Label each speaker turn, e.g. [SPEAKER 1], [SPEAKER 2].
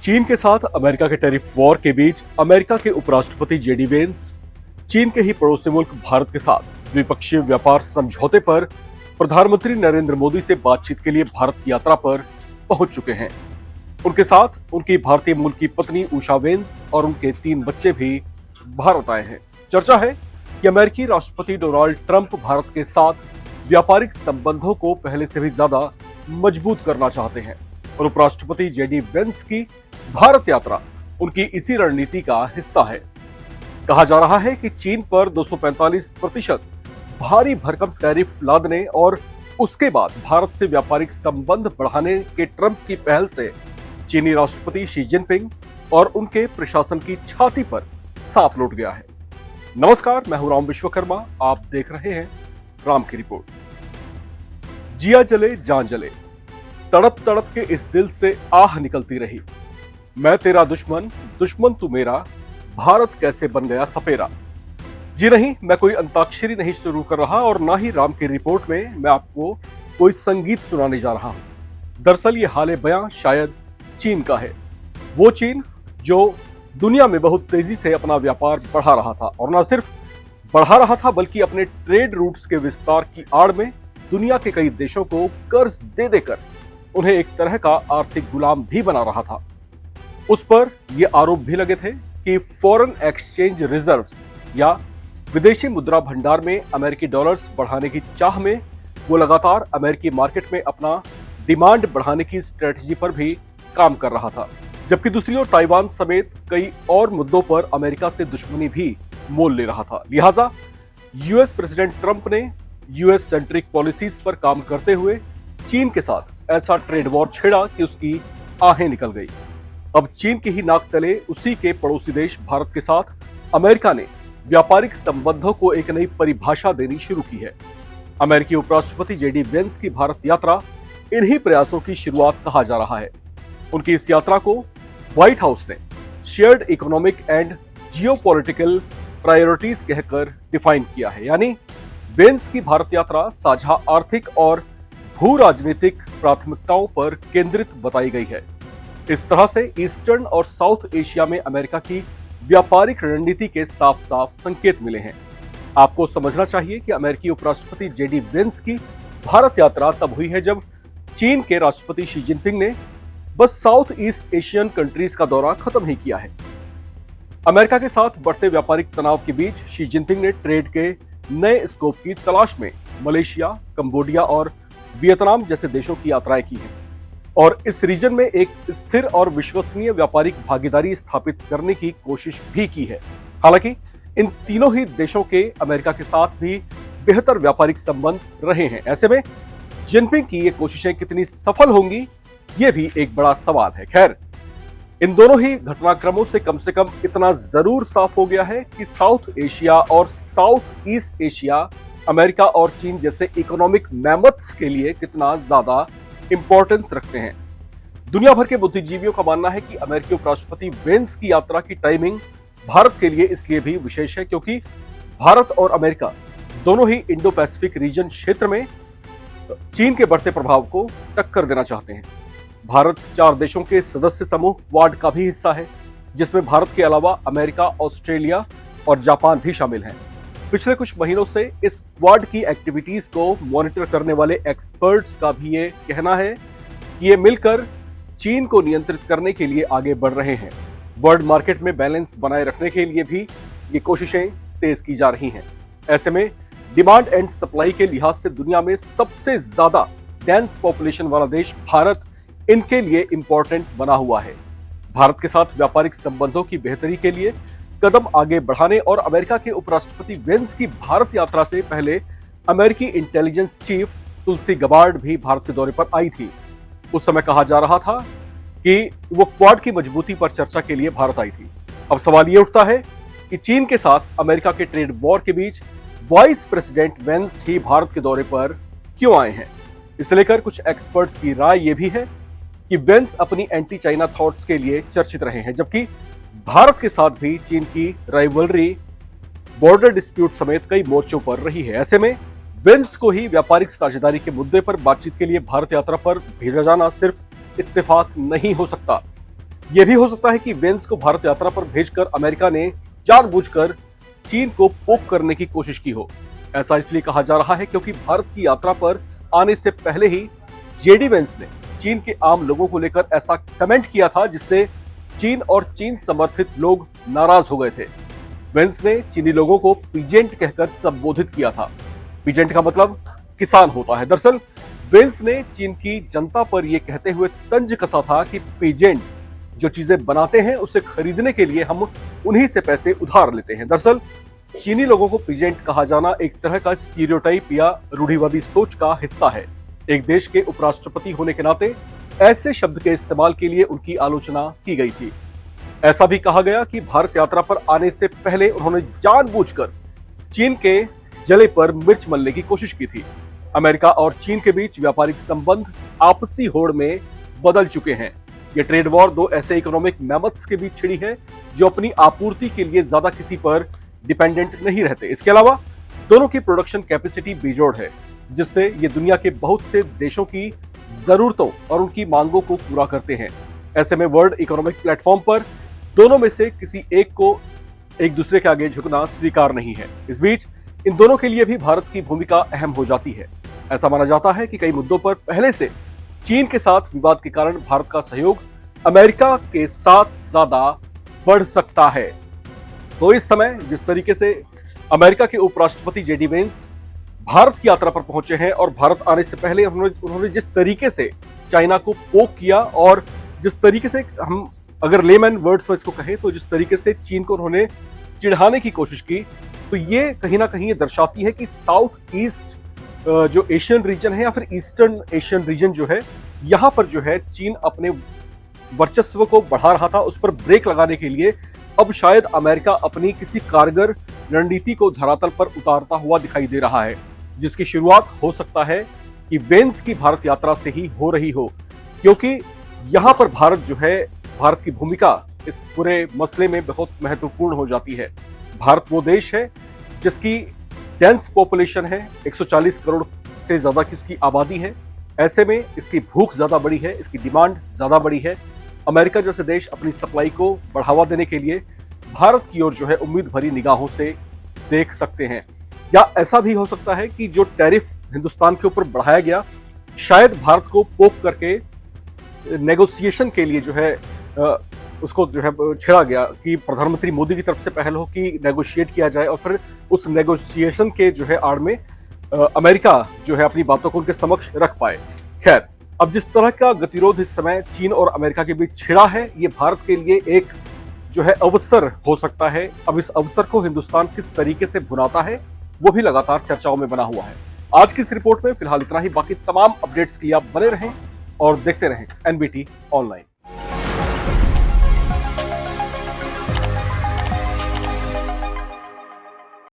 [SPEAKER 1] चीन के साथ अमेरिका के टैरिफ वॉर के बीच अमेरिका के उपराष्ट्रपति जेडी वेंस चीन के ही पड़ोसी मुल्क भारत के साथ द्विपक्षीय व्यापार समझौते पर प्रधानमंत्री नरेंद्र मोदी से बातचीत के लिए भारत की यात्रा पर पहुंच चुके हैं। उनके साथ उनकी भारतीय मूल की पत्नी उषा वेंस और उनके 3 बच्चे भी भारत आए हैं। चर्चा है कि अमेरिकी राष्ट्रपति डोनाल्ड ट्रंप भारत के साथ व्यापारिक संबंधों को पहले से भी ज्यादा मजबूत करना चाहते हैं और उपराष्ट्रपति जेडी वेंस की भारत यात्रा उनकी इसी रणनीति का हिस्सा है। कहा जा रहा है कि चीन पर 245% भारी भरकम टैरिफ लादने और उसके बाद भारत से व्यापारिक संबंध बढ़ाने के ट्रंप की पहल से चीनी राष्ट्रपति शी जिनपिंग और उनके प्रशासन की छाती पर सांप लौट गया है। नमस्कार, मैं हूं राम विश्वकर्मा, आप देख रहे हैं राम की रिपोर्ट। जिया जले जान जले, तड़प तड़प के इस दिल से आह निकलती रही, मैं तेरा दुश्मन, दुश्मन तू मेरा, भारत कैसे बन गया सपेरा। जी नहीं, मैं कोई अंताक्षरी नहीं शुरू कर रहा और ना ही राम की रिपोर्ट में मैं आपको कोई संगीत सुनाने जा रहा हूं। दरअसल ये हाले बयां शायद चीन का है, वो चीन जो दुनिया में बहुत तेजी से अपना व्यापार बढ़ा रहा था और ना सिर्फ बढ़ा रहा था बल्कि अपने ट्रेड रूट्स के विस्तार की आड़ में दुनिया के कई देशों को कर्ज दे देकर उन्हें एक तरह का आर्थिक गुलाम भी बना रहा था। उस पर यह आरोप भी लगे थे कि फॉरेन एक्सचेंज रिजर्व्स या विदेशी मुद्रा भंडार में अमेरिकी डॉलर्स बढ़ाने की चाह में वो लगातार अमेरिकी मार्केट में अपना डिमांड बढ़ाने की स्ट्रेटजी पर भी काम कर रहा था, जबकि दूसरी ओर ताइवान समेत कई और मुद्दों पर अमेरिका से दुश्मनी भी मोल ले रहा था। लिहाजा यूएस प्रेसिडेंट ट्रंप ने यूएस सेंट्रिक पॉलिसीज पर काम करते हुए चीन के साथ ऐसा ट्रेड वॉर छेड़ा कि उसकी आहें निकल गई। अब चीन की ही नाक तले उसी के पड़ोसी देश भारत के साथ अमेरिका ने व्यापारिक संबंधों को एक नई परिभाषा देनी शुरू की है। अमेरिकी उपराष्ट्रपति जेडी वेंस की भारत यात्रा इन्हीं प्रयासों की शुरुआत कहा जा रहा है। उनकी इस यात्रा को व्हाइट हाउस ने shared economic and geopolitical priorities कहकर डिफाइन किया है, यानी वेंस की भारत यात्रा साझा आर्थिक और भू राजनीतिक प्राथमिकताओं पर केंद्रित बताई गई है। इस तरह से ईस्टर्न और साउथ एशिया में अमेरिका की व्यापारिक रणनीति के साफ साफ संकेत मिले हैं। आपको समझना चाहिए कि अमेरिकी उपराष्ट्रपति जेडी वेंस की भारत यात्रा तब हुई है जब चीन के राष्ट्रपति शी जिनपिंग ने बस साउथ ईस्ट एशियन कंट्रीज का दौरा खत्म ही किया है। अमेरिका के साथ बढ़ते व्यापारिक तनाव के बीच शी जिनपिंग ने ट्रेड के नए स्कोप की तलाश में मलेशिया, कंबोडिया और वियतनाम जैसे देशों की यात्राएं की हैं और इस रीजन में एक स्थिर और विश्वसनीय व्यापारिक भागीदारी स्थापित करने की कोशिश भी की है। हालांकि इन तीनों ही देशों के अमेरिका के साथ भी बेहतर व्यापारिक संबंध रहे हैं। ऐसे में जिनपिंग की ये कोशिशें कितनी सफल होंगी, ये भी एक बड़ा सवाल है। खैर, इन दोनों ही घटनाक्रमों से कम इतना जरूर साफ हो गया है कि साउथ एशिया और साउथ ईस्ट एशिया अमेरिका और चीन जैसे इकोनॉमिक मैमथ्स के लिए कितना ज्यादा इंपॉर्टेंस रखते हैं। दुनिया भर के बुद्धिजीवियों का मानना है कि अमेरिकी उपराष्ट्रपति वेंस की यात्रा की टाइमिंग भारत के लिए इसलिए भी विशेष है क्योंकि भारत और अमेरिका दोनों ही इंडो पैसिफिक रीजन क्षेत्र में चीन के बढ़ते प्रभाव को टक्कर देना चाहते हैं। भारत 4 देशों के सदस्य समूह क्वाड का भी हिस्सा है, जिसमें भारत के अलावा अमेरिका, ऑस्ट्रेलिया और जापान भी शामिल हैं। पिछले कुछ महीनों से इस क्वाड की एक्टिविटीज को मॉनिटर करने वाले एक्सपर्ट्स का भी ये कहना है कि ये मिलकर चीन को नियंत्रित करने के लिए आगे बढ़ रहे हैं। वर्ल्ड मार्केट में बैलेंस बनाए रखने के लिए भी ये कोशिशें तेज की जा रही हैं। ऐसे में डिमांड एंड सप्लाई के लिहाज से दुनिया में सबसे ज्यादा डेंस पॉपुलेशन वाला देश भारत इनके लिए इंपॉर्टेंट बना हुआ है। भारत के साथ व्यापारिक संबंधों की बेहतरी के लिए कदम आगे बढ़ाने और अमेरिका के उपराष्ट्रपति वेंस की भारत यात्रा से पहले अमेरिकी इंटेलिजेंस चीफ तुलसी गबार्ड भी भारत के दौरे पर आई थी। उस समय कहा जा रहा था कि वो क्वाड की मजबूती पर चर्चा के लिए भारत आई थी। अब सवाल ये उठता है कि चीन के साथ अमेरिका के ट्रेड वॉर के बीच वाइस प्रेसिडेंट वेंस ही भारत के दौरे पर क्यों आए हैं। इसे लेकर कुछ एक्सपर्ट्स की राय यह भी है कि वेंस अपनी एंटी चाइना थॉट्स के लिए चर्चित रहे हैं, जबकि भारत के साथ भी चीन की राइवलरी, बॉर्डर डिस्प्यूट समेत कई मोर्चों पर रही है। ऐसे में वेंस को ही व्यापारिक साझेदारी के मुद्दे पर बातचीत के लिए भारत यात्रा पर भेजा जाना सिर्फ इत्तेफाक नहीं हो सकता। यह भी हो सकता है कि वेंस को भारत यात्रा पर भेजकर अमेरिका ने जानबूझकर चीन को पोक करने की कोशिश की हो। ऐसा इसलिए कहा जा रहा है क्योंकि भारत की यात्रा पर आने से पहले ही जेडी वेंस ने चीन के आम लोगों को लेकर ऐसा कमेंट किया था जिससे चीन और चीन समर्थित लोग नाराज हो गए थे। वेंस ने चीनी लोगों को पीजेंट कहकर संबोधित किया था। पीजेंट का मतलब किसान होता है। दरअसल वेंस ने चीन की जनता पर यह कहते हुए तंज कसा था कि पीजेंट जो चीजें बनाते हैं उसे खरीदने के लिए हम उन्हीं से पैसे उधार लेते हैं। दरअसल चीनी लोगों को पीजेंट कहा जाना एक तरह का स्टीरियोटाइप या रूढ़िवादी सोच का हिस्सा है। एक देश के उपराष्ट्रपति होने के नाते ऐसे शब्द के इस्तेमाल के लिए उनकी आलोचना की गई थी। ऐसा भी कहा गया कि भारत यात्रा पर आने से पहले उन्होंने जानबूझकर चीन के जले पर मिर्च मलने की कोशिश की थी। अमेरिका और चीन के बीच व्यापारिक संबंध आपसी होड़ में बदल चुके हैं। ये ट्रेड वॉर दो ऐसे इकोनॉमिक मैमथ्स के बीच छिड़ी है जो अपनी आपूर्ति के लिए ज्यादा किसी पर डिपेंडेंट नहीं रहते। इसके अलावा दोनों की प्रोडक्शन कैपेसिटी बेजोड़ है, जिससे ये दुनिया के बहुत से देशों की जरूरतों और उनकी मांगों को पूरा करते हैं। ऐसे में वर्ल्ड इकोनॉमिक प्लेटफॉर्म पर दोनों में से किसी एक को एक दूसरे के आगे झुकना स्वीकार नहीं है। इस बीच इन दोनों के लिए भी भारत की भूमिका अहम हो जाती है। ऐसा माना जाता है कि कई मुद्दों पर पहले से चीन के साथ विवाद के कारण भारत का सहयोग अमेरिका के साथ ज्यादा बढ़ सकता है। तो इस समय जिस तरीके से अमेरिका के उपराष्ट्रपति जेडी वेंस भारत की यात्रा पर पहुंचे हैं और भारत आने से पहले उन्होंने जिस तरीके से चाइना को पोक किया और जिस तरीके से हम अगर लेमैन वर्ड्स में इसको कहें तो जिस तरीके से चीन को उन्होंने चिढ़ाने की कोशिश की, तो ये कहीं ना कहीं ये दर्शाती है कि साउथ ईस्ट जो एशियन रीजन है या फिर ईस्टर्न एशियन रीजन जो है, यहां पर जो है चीन अपने वर्चस्व को बढ़ा रहा था। उस पर ब्रेक लगाने के लिए अब शायद अमेरिका अपनी किसी कारगर रणनीति को धरातल पर उतारता हुआ दिखाई दे रहा है, जिसकी शुरुआत हो सकता है कि वेंस की भारत यात्रा से ही हो रही हो, क्योंकि यहां पर भारत जो है, भारत की भूमिका इस पूरे मसले में बहुत महत्वपूर्ण हो जाती है। भारत वो देश है जिसकी डेंस पॉपुलेशन है, 140 करोड़ से ज्यादा की इसकी आबादी है। ऐसे में इसकी भूख ज्यादा बड़ी है, इसकी डिमांड ज्यादा बड़ी है। अमेरिका जैसे देश अपनी सप्लाई को बढ़ावा देने के लिए भारत की ओर जो है उम्मीद भरी निगाहों से देख सकते हैं। या ऐसा भी हो सकता है कि जो टैरिफ हिंदुस्तान के ऊपर बढ़ाया गया, शायद भारत को पोक करके नेगोशिएशन के लिए जो है उसको जो है छेड़ा गया कि प्रधानमंत्री मोदी की तरफ से पहल हो कि नेगोशिएट किया जाए और फिर उस नेगोशिएशन के जो है आड़ में अमेरिका जो है अपनी बातों को उनके समक्ष रख पाए। खैर, अब जिस तरह का गतिरोध इस समय चीन और अमेरिका के बीच छिड़ा है, ये भारत के लिए एक जो है अवसर हो सकता है। अब इस अवसर को हिंदुस्तान किस तरीके से भुनाता है, वो भी लगातार चर्चाओं में बना हुआ है। आज की इस रिपोर्ट में फिलहाल इतना ही। बाकी तमाम अपडेट्स के लिए आप बने रहें और देखते रहें एनबीटी ऑनलाइन।